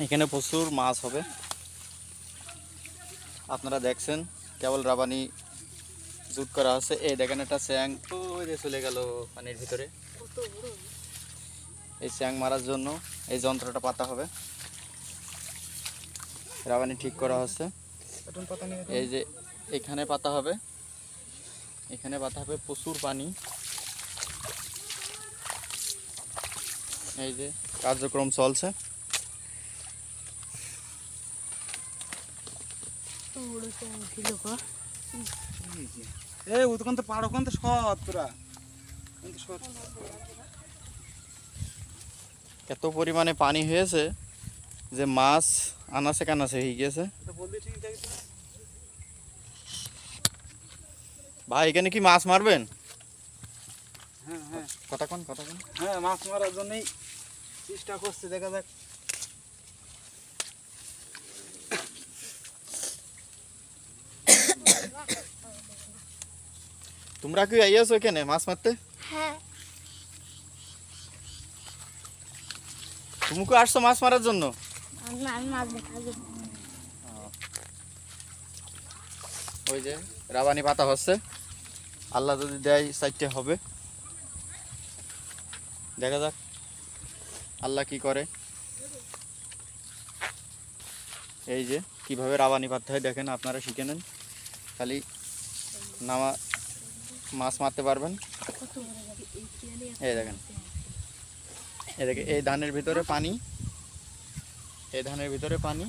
এখানে প্রচুর মাছ হবে, আপনারা দেখছেন কেবল রাবানি জুট করা আছে। এই দেখেন একটা স্যাং ওই যে চলে গেল পানির ভিতরে। এই স্যাং মারার জন্য এই যন্ত্রটা পাতা হবে, রাবানি ঠিক করা হচ্ছে। এই যে এখানে পাতা হবে, এখানে পাতা হবে, প্রচুর পানি। এই যে কার্যক্রম চলছে। এত পরিমাণে পানি হয়েছে যে মাছ আনাচে কানাচে হয়ে গেছে। ভাই এখানে কি মাছ মারবেন? হ্যাঁ কতক্ষণ হ্যাঁ, মাছ মারার জন্যই চেষ্টা করছে, দেখা যাক। তোমরা কি আইয়াছো এখানে মাছ মারতে? হ্যাঁ। তুমি কি আসছো মাছ মারার জন্য? আমি মাছ দেখার জন্য। ওই যে রাবানি পাতা হচ্ছে, আল্লাহ যদি দেয় সাইডটা হবে, দেখা যাক আল্লাহ কি করে। এই যে কিভাবে রাবানি পাততে হয় দেখেন, আপনারা শিখে নেন, খালি নামা মাছ মারতে পারবেন। এই দেখেন, এই ধানের ভিতরে পানি, এই ধানের ভিতরে পানি,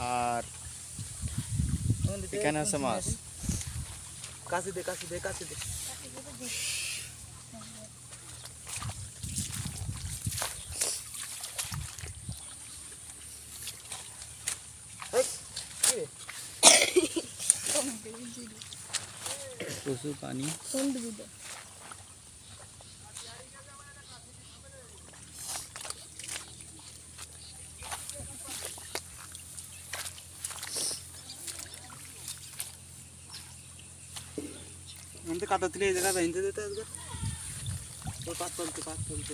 আর এখানে আছে মাছ। কাছে দে, কাছে দে, কাছে দে। প্রচুর পানি। আমাদের কাটা তুলে এই জায়গায় বেঁধে দিতে আসবে। পাত তুলতে